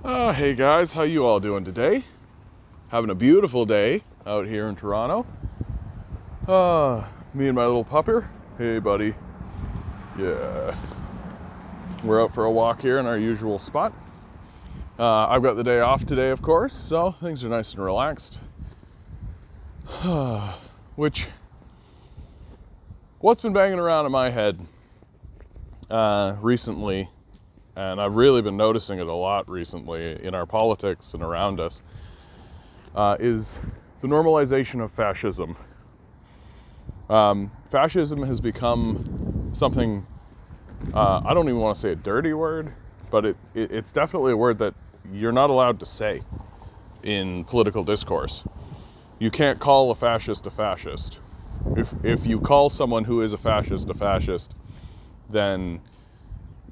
Hey guys, how you all doing today? Having a beautiful day out here in Toronto. Me and my little pupper. Hey buddy. Yeah. We're out for a walk here in our usual spot. I've got the day off today, of course, so things are nice and relaxed. What's been banging around in my head recently, and I've really been noticing it a lot recently in our politics and around us, is the normalization of fascism. Fascism has become something, I don't even want to say a dirty word, but it's definitely a word that you're not allowed to say in political discourse. You can't call a fascist a fascist. If you call someone who is a fascist, then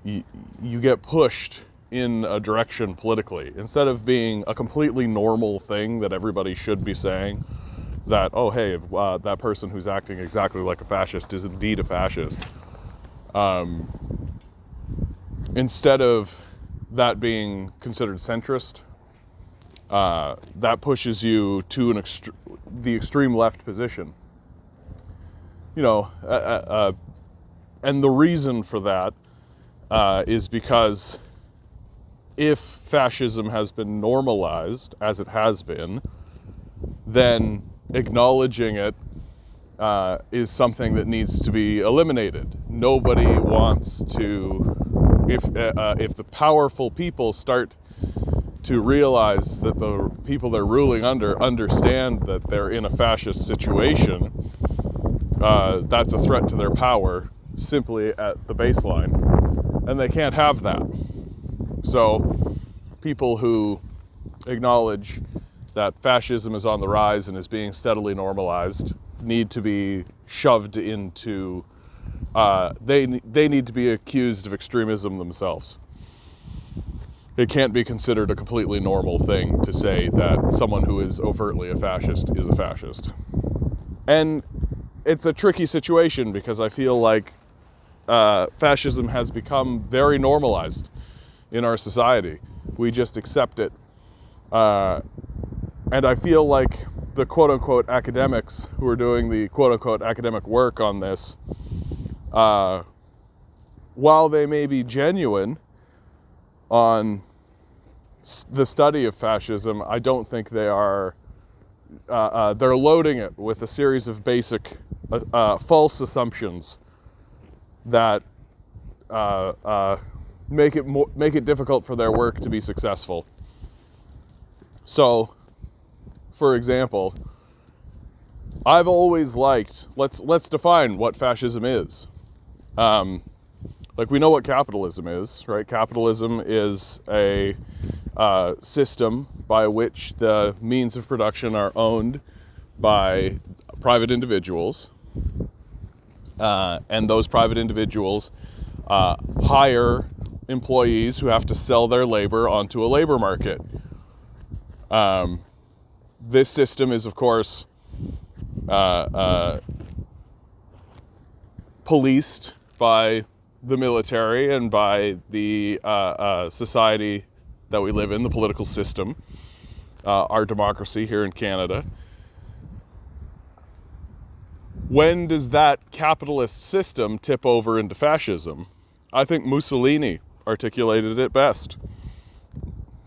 you get pushed in a direction politically. Instead of being a completely normal thing that everybody should be saying, that, oh hey, that person who's acting exactly like a fascist is indeed a fascist. Instead of that being considered centrist, that pushes you to the extreme left position. You know, and the reason for that is because if fascism has been normalized, as it has been, then acknowledging it is something that needs to be eliminated. Nobody wants to, if the powerful people start to realize that the people they're ruling under understand that they're in a fascist situation, that's a threat to their power simply at the baseline. And they can't have that. So people who acknowledge that fascism is on the rise and is being steadily normalized need to be shoved into, they need to be accused of extremism themselves. It can't be considered a completely normal thing to say that someone who is overtly a fascist is a fascist. And it's a tricky situation because I feel like fascism has become very normalized in our society. We just accept it. And I feel like the quote-unquote academics who are doing the quote-unquote academic work on this, while they may be genuine on the study of fascism, I don't think they are, they're loading it with a series of basic false assumptions that make it difficult for their work to be successful. So, for example, I've always liked, let's define what fascism is. Like, we know what capitalism is, right? Capitalism is a system by which the means of production are owned by private individuals, and those private individuals hire employees who have to sell their labor onto a labor market. This system is, of course, policed by the military and by the society that we live in, the political system, our democracy here in Canada. When does that capitalist system tip over into fascism? I think Mussolini articulated it best.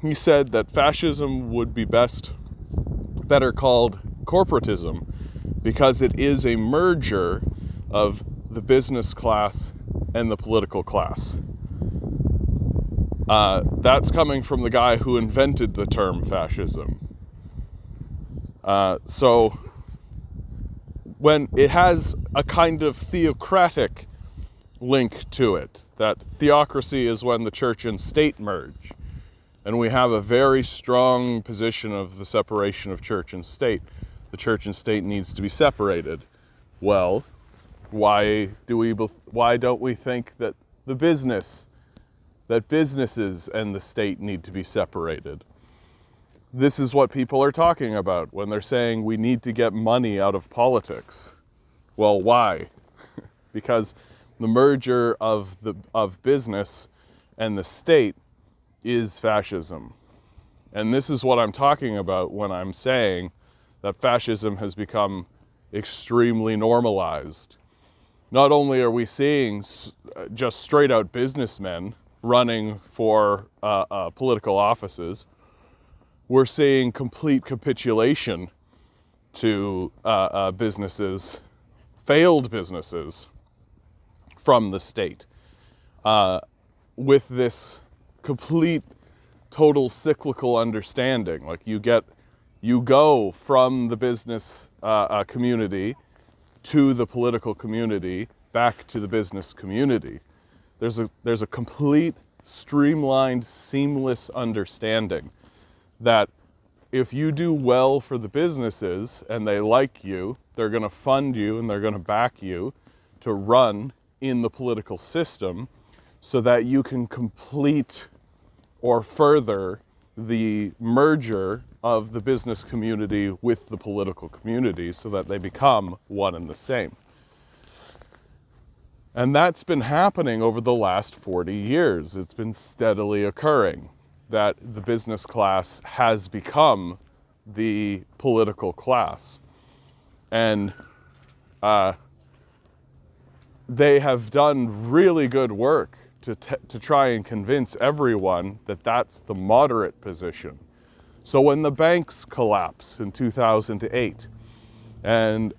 He said that fascism would be better called corporatism because it is a merger of the business class and the political class. That's coming from the guy who invented the term fascism. So when it has a kind of theocratic link to it, that theocracy is when the church and state merge. And we have a very strong position of the separation of church and state. The church and state needs to be separated. Well, why don't we think that businesses and the state need to be separated? This is what people are talking about when they're saying we need to get money out of politics. Well, why? Because the merger of business and the state is fascism. And this is what I'm talking about when I'm saying that fascism has become extremely normalized. Not only are we seeing just straight out businessmen running for political offices, we're seeing complete capitulation to businesses, failed businesses from the state, with this complete, total cyclical understanding. Like you go from the business community to the political community, back to the business community. There's a complete, streamlined, seamless understanding that if you do well for the businesses and they like you, they're going to fund you and they're going to back you to run in the political system so that you can complete or further the merger of the business community with the political community so that they become one and the same. And that's been happening over the last 40 years. It's been steadily occurring that the business class has become the political class. And they have done really good work to try and convince everyone that that's the moderate position. So when the banks collapse in 2008 and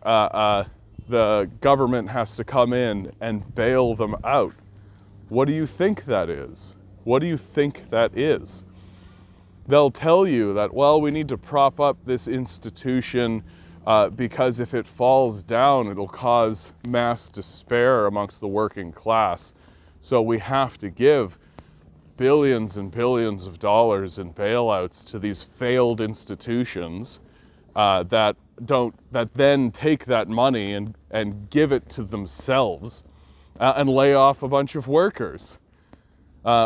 the government has to come in and bail them out, what do you think that is? What do you think that is? They'll tell you that, well, we need to prop up this institution because if it falls down, it'll cause mass despair amongst the working class. So we have to give billions and billions of dollars in bailouts to these failed institutions that then take that money and give it to themselves and lay off a bunch of workers.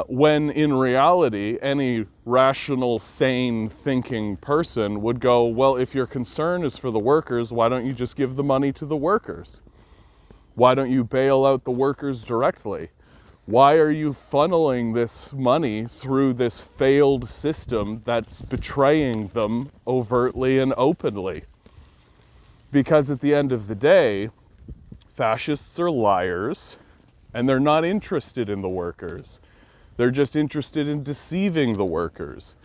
When in reality, any rational, sane thinking person would go, well, if your concern is for the workers, why don't you just give the money to the workers? Why don't you bail out the workers directly? Why are you funneling this money through this failed system that's betraying them overtly and openly? Because at the end of the day, fascists are liars, and they're not interested in the workers. They're just interested in deceiving the workers.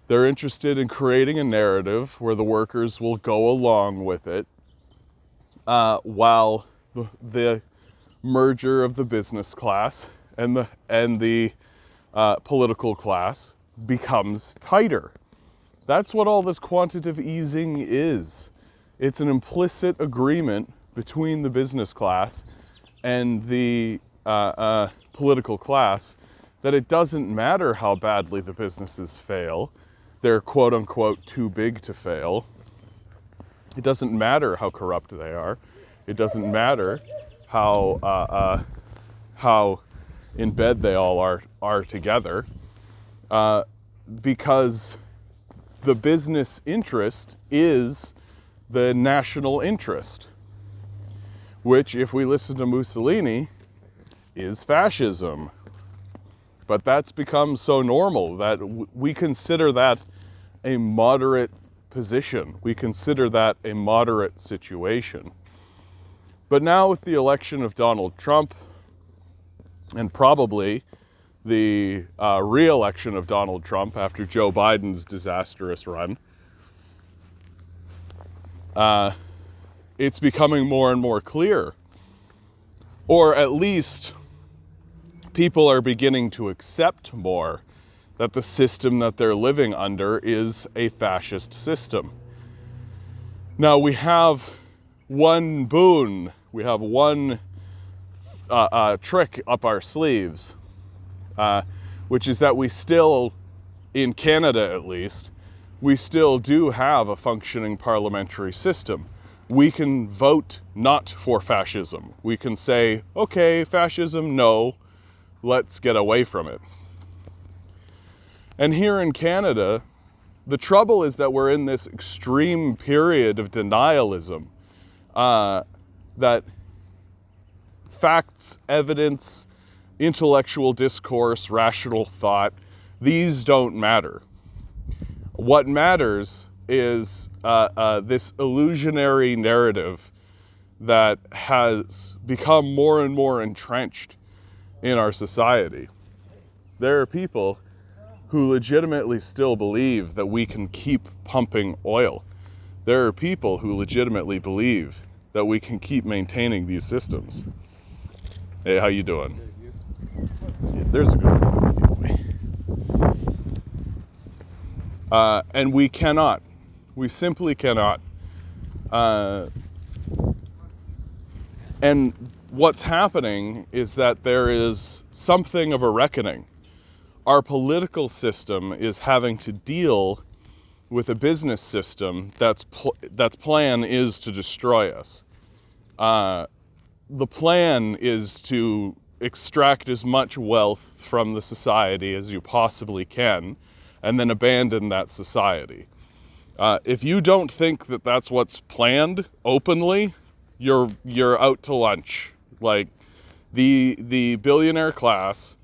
They're interested in creating a narrative where the workers will go along with it, while the merger of the business class and the political class becomes tighter. That's what all this quantitative easing is. It's an implicit agreement between the business class and the political class that it doesn't matter how badly the businesses fail. They're quote unquote too big to fail. It doesn't matter how corrupt they are. It doesn't matter how in bed they all are together, because the business interest is the national interest, which, if we listen to Mussolini, is fascism. But that's become so normal that we consider that a moderate position. We consider that a moderate situation. But now with the election of Donald Trump, and probably the re-election of Donald Trump after Joe Biden's disastrous run, it's becoming more and more clear. Or at least people are beginning to accept more that the system that they're living under is a fascist system. Now we have one boon, we have one trick up our sleeves, which is that we still, in Canada at least, we still do have a functioning parliamentary system. We can vote not for fascism. We can say, okay, fascism, no, let's get away from it. And here in Canada, the trouble is that we're in this extreme period of denialism, that facts, evidence, intellectual discourse, rational thought, these don't matter. What matters is this illusionary narrative that has become more and more entrenched in our society. There are people who legitimately still believe that we can keep pumping oil. There are people who legitimately believe that we can keep maintaining these systems. Hey, how you doing? Yeah, there's a good one. And we cannot. We simply cannot. And what's happening is that there is something of a reckoning. Our political system is having to deal with a business system that's plan is to destroy us. The plan is to extract as much wealth from the society as you possibly can, and then abandon that society. If you don't think that that's what's planned openly, you're out to lunch. Like the billionaire class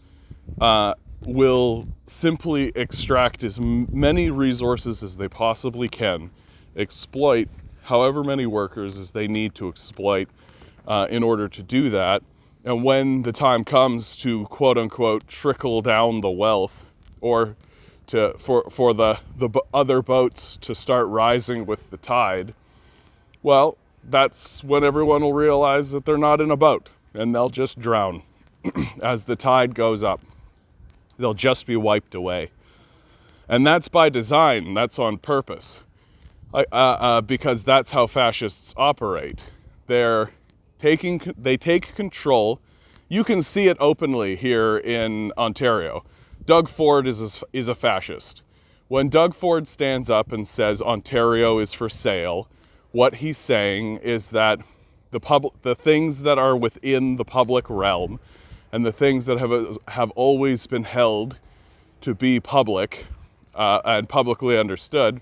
will simply extract as many resources as they possibly can, exploit however many workers as they need to exploit in order to do that. And when the time comes to quote unquote trickle down the wealth, or for the other boats to start rising with the tide, well, that's when everyone will realize that they're not in a boat and they'll just drown. As the tide goes up, they'll just be wiped away. And that's by design, that's on purpose, because that's how fascists operate. They take control. You can see it openly here in Ontario. Doug Ford is a fascist. When Doug Ford stands up and says Ontario is for sale, what he's saying is that the things that are within the public realm and the things that have always been held to be public and publicly understood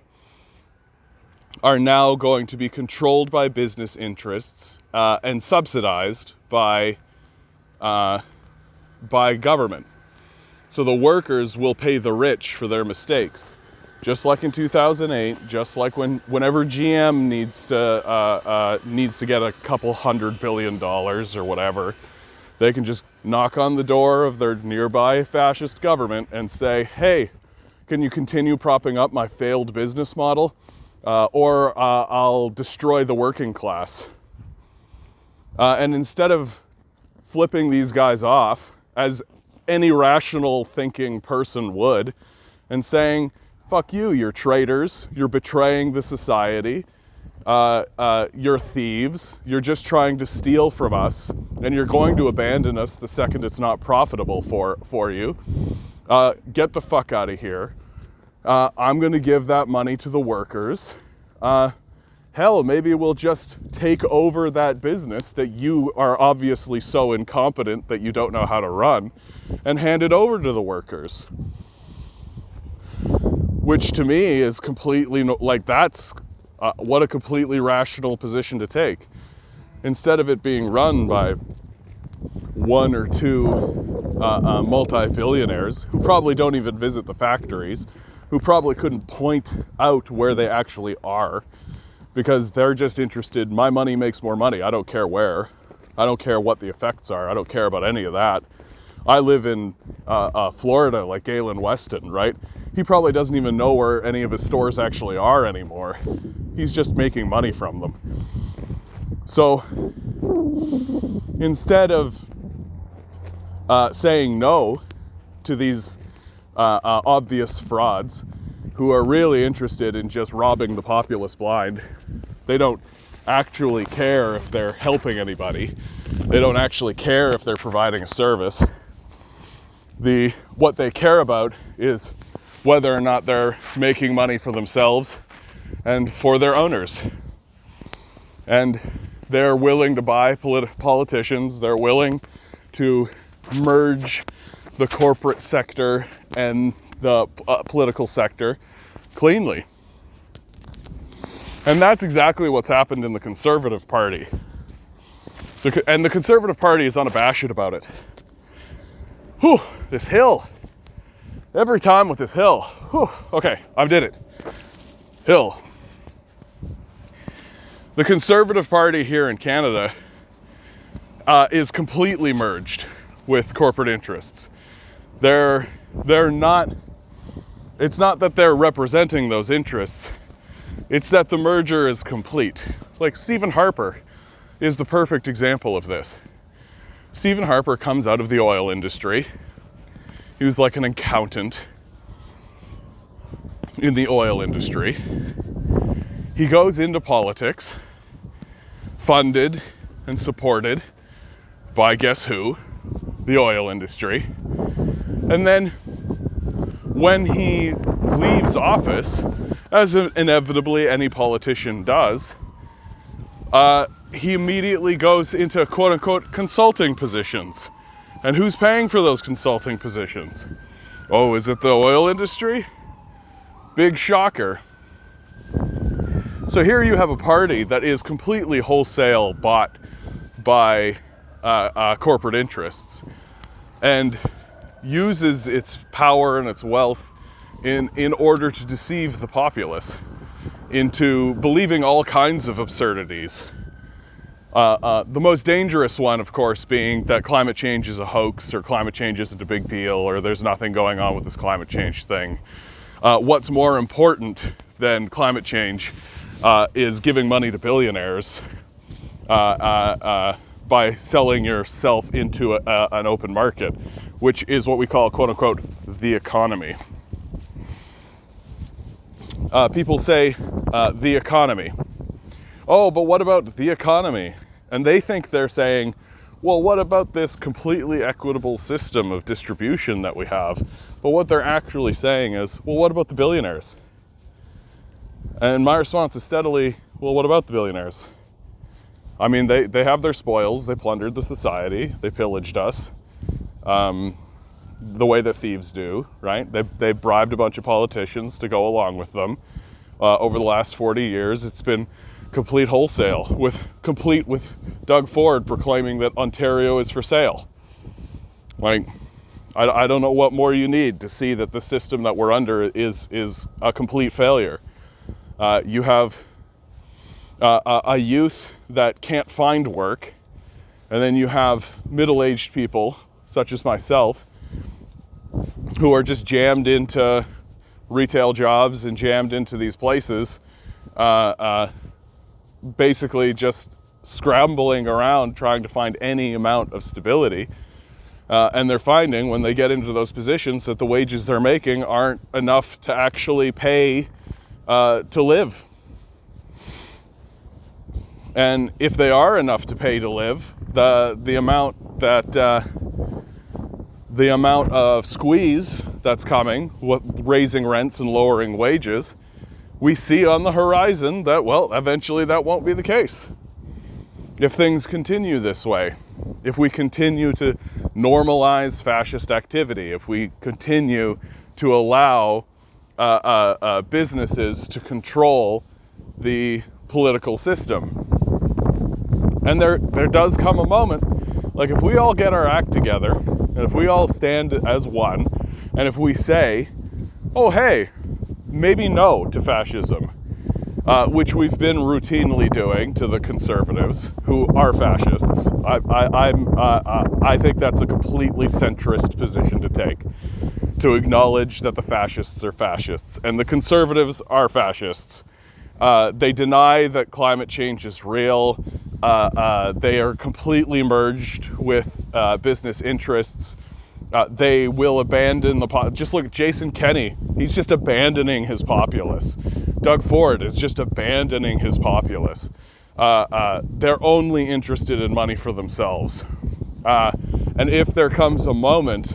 are now going to be controlled by business interests and subsidized by government. So the workers will pay the rich for their mistakes. Just like in 2008, just like whenever GM needs to get a couple $100 billion or whatever, they can just knock on the door of their nearby fascist government and say, hey, can you continue propping up my failed business model? Or I'll destroy the working class. And instead of flipping these guys off, as any rational thinking person would, and saying, fuck you, you're traitors, you're betraying the society, you're thieves, you're just trying to steal from us, and you're going to abandon us the second it's not profitable for you. Get the fuck out of here. I'm going to give that money to the workers. Hell, maybe we'll just take over that business that you are obviously so incompetent that you don't know how to run, and hand it over to the workers. Which to me is completely, like, that's what a completely rational position to take. Instead of it being run by one or two multi-billionaires who probably don't even visit the factories, who probably couldn't point out where they actually are, because they're just interested, my money makes more money, I don't care where, I don't care what the effects are, I don't care about any of that. I live in Florida, like Galen Weston, right? He probably doesn't even know where any of his stores actually are anymore. He's just making money from them. So instead of saying no to these obvious frauds who are really interested in just robbing the populace blind, they don't actually care if they're helping anybody. They don't actually care if they're providing a service. What they care about is whether or not they're making money for themselves and for their owners. And they're willing to buy politicians, they're willing to merge the corporate sector and the political sector cleanly. And that's exactly what's happened in the Conservative Party. And the Conservative Party is unabashed about it. Whew, this hill. Every time with this hill. Whew. Okay, I did it. Hill. The Conservative Party here in Canada is completely merged with corporate interests. They're not, it's not that they're representing those interests, it's that the merger is complete. Like Stephen Harper is the perfect example of this. Stephen Harper comes out of the oil industry. He was like an accountant in the oil industry. He goes into politics, funded and supported by guess who? The oil industry. And then when he leaves office, as inevitably any politician does, he immediately goes into quote-unquote consulting positions. And who's paying for those consulting positions? Oh, is it the oil industry? Big shocker. So here you have a party that is completely wholesale bought by corporate interests and uses its power and its wealth in order to deceive the populace into believing all kinds of absurdities. The most dangerous one, of course, being that climate change is a hoax, or climate change isn't a big deal, or there's nothing going on with this climate change thing. What's more important than climate change is giving money to billionaires by selling yourself into an open market, which is what we call, quote unquote, the economy. People say, the economy. Oh, but what about the economy? And they think they're saying, well, what about this completely equitable system of distribution that we have? But what they're actually saying is, well, what about the billionaires? And my response is steadily, well, what about the billionaires? I mean, they have their spoils, they plundered the society, they pillaged us, the way that thieves do, right? They bribed a bunch of politicians to go along with them. Over the last 40 years, it's been complete wholesale, with Doug Ford proclaiming that Ontario is for sale. Like, I don't know what more you need to see that the system that we're under is a complete failure. You have a youth that can't find work, and then you have middle-aged people, such as myself, who are just jammed into retail jobs and jammed into these places, basically just scrambling around trying to find any amount of stability. And they're finding when they get into those positions that the wages they're making aren't enough to actually pay to live. And if they are enough to pay to live, the amount of squeeze that's coming, raising rents and lowering wages, we see on the horizon that, well, eventually that won't be the case. If things continue this way, if we continue to normalize fascist activity, if we continue to allow businesses to control the political system. And there does come a moment, like if we all get our act together, and if we all stand as one, and if we say, oh hey, maybe no to fascism, which we've been routinely doing to the conservatives who are fascists. I think that's a completely centrist position to take, to acknowledge that the fascists are fascists and the conservatives are fascists. They deny that climate change is real. They are completely merged with business interests. They will abandon just look at Jason Kenney. He's just abandoning his populace. Doug Ford is just abandoning his populace. They're only interested in money for themselves. And if there comes a moment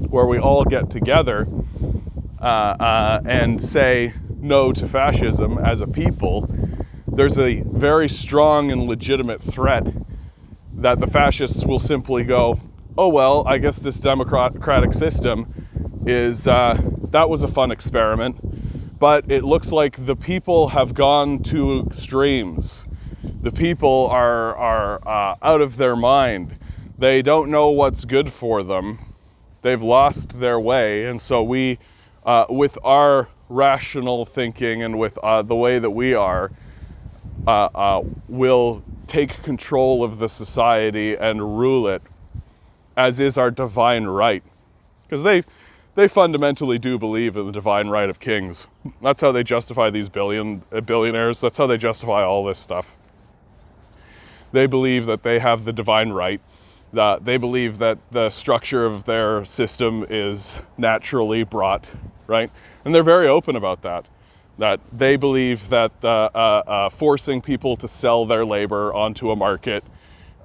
where we all get together and say no to fascism as a people, there's a very strong and legitimate threat that the fascists will simply go, oh well, I guess this democratic system is, that was a fun experiment, but it looks like the people have gone to extremes. The people are out of their mind. They don't know what's good for them. They've lost their way, and so we, with our rational thinking and with the way that we are, will take control of the society and rule it, as is our divine right. Because they fundamentally do believe in the divine right of kings. That's how they justify these billionaires. That's how they justify all this stuff. They believe that they have the divine right. They believe that the structure of their system is naturally brought, right? And they're very open about that. That they believe that forcing people to sell their labor onto a market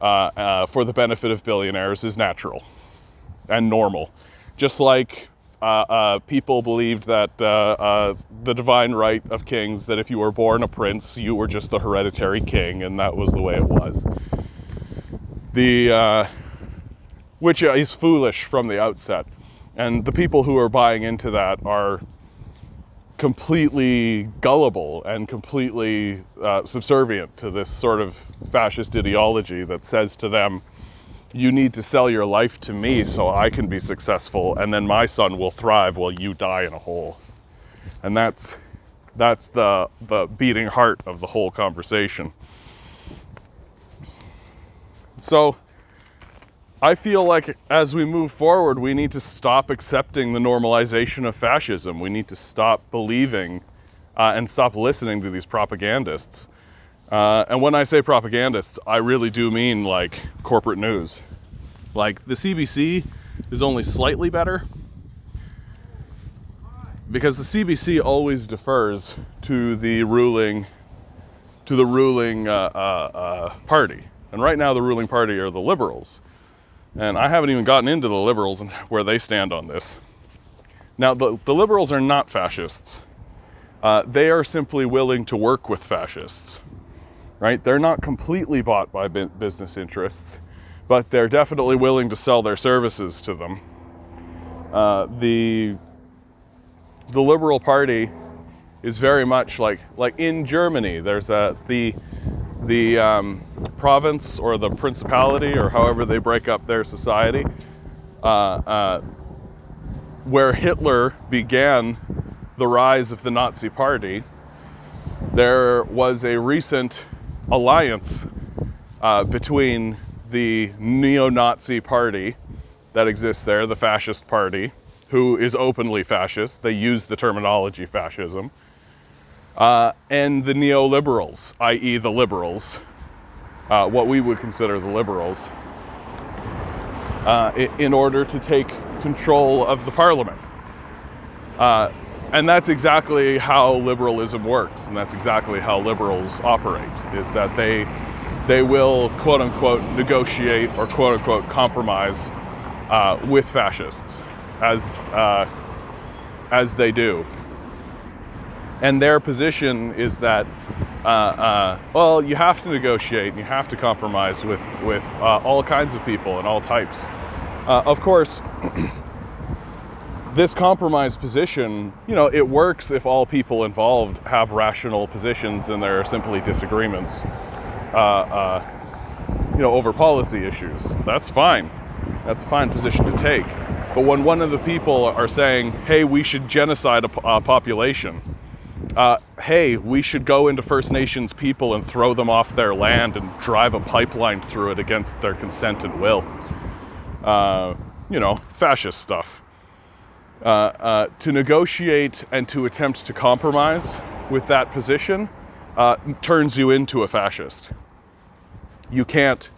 for the benefit of billionaires is natural and normal. Just like people believed that the divine right of kings, that if you were born a prince, you were just the hereditary king, and that was the way it was. Which is foolish from the outset. And the people who are buying into that are completely gullible and completely subservient to this sort of fascist ideology that says to them, you need to sell your life to me so I can be successful, and then my son will thrive while you die in a hole. And that's the beating heart of the whole conversation. So I feel like as we move forward, we need to stop accepting the normalization of fascism. We need to stop believing and stop listening to these propagandists. And when I say propagandists, I really do mean like corporate news. Like the CBC is only slightly better because the CBC always defers to the ruling party. And right now the ruling party are the Liberals. And I haven't even gotten into the Liberals and where they stand on this. Now, the Liberals are not fascists. They are simply willing to work with fascists, right? They're not completely bought by business interests, but they're definitely willing to sell their services to them. The Liberal Party is very much like in Germany. There's the province or the principality, or however they break up their society, where Hitler began the rise of the Nazi Party. There was a recent alliance between the neo-Nazi party that exists there, the fascist party, who is openly fascist. They use the terminology fascism. And the neoliberals, i.e. the liberals, what we would consider the liberals, in order to take control of the parliament. And that's exactly how liberalism works, and that's exactly how liberals operate, is that they will, quote-unquote, negotiate or, quote-unquote, compromise with fascists, as they do. And their position is that, well, you have to negotiate and you have to compromise with all kinds of people and all types. Of course, this compromise position, it works if all people involved have rational positions and there are simply disagreements, over policy issues. That's fine. That's a fine position to take. But when one of the people are saying, hey, we should genocide a population, hey, we should go into First Nations people and throw them off their land and drive a pipeline through it against their consent and will. Fascist stuff. To negotiate and to attempt to compromise with that position turns you into a fascist. You can't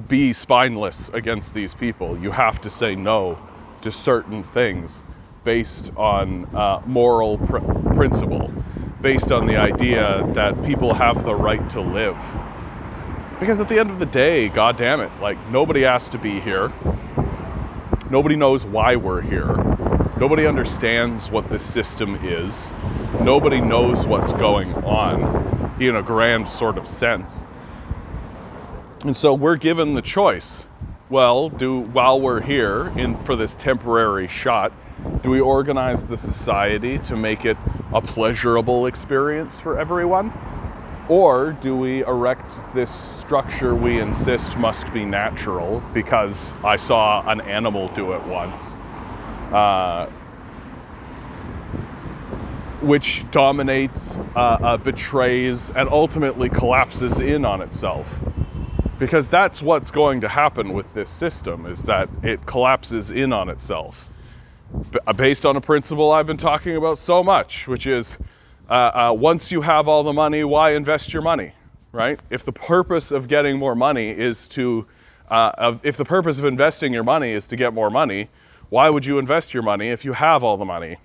be spineless against these people. You have to say no to certain things based on moral principle, based on the idea that people have the right to live. Because at the end of the day, God damn it, nobody asked to be here. Nobody knows why we're here. Nobody understands what this system is. Nobody knows what's going on in a grand sort of sense. And so we're given the choice. Well, while we're here for this temporary shot, do we organize the society to make it a pleasurable experience for everyone? Or do we erect this structure we insist must be natural because I saw an animal do it once, which dominates, betrays, and ultimately collapses in on itself. Because that's what's going to happen with this system, is that it collapses in on itself. Based on a principle I've been talking about so much, which is once you have all the money, why invest your money, right? If the purpose of getting more money is to, if the purpose of investing your money is to get more money, why would you invest your money if you have all the money?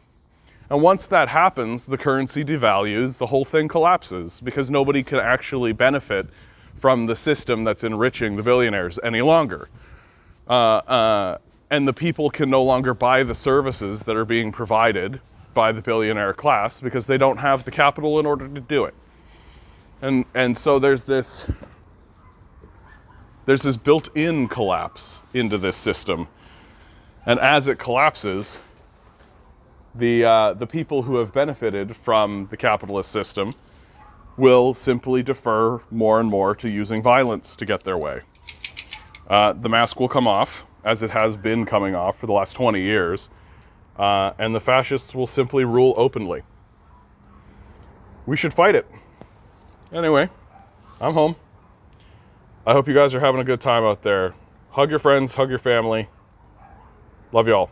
And once that happens, the currency devalues, the whole thing collapses, because nobody can actually benefit from the system that's enriching the billionaires any longer. And the people can no longer buy the services that are being provided by the billionaire class because they don't have the capital in order to do it. And so there's this built-in collapse into this system. And as it collapses, the people who have benefited from the capitalist system will simply defer more and more to using violence to get their way. The mask will come off, as it has been coming off for the last 20 years, and the fascists will simply rule openly. We should fight it. Anyway, I'm home. I hope you guys are having a good time out there. Hug your friends, hug your family. Love y'all.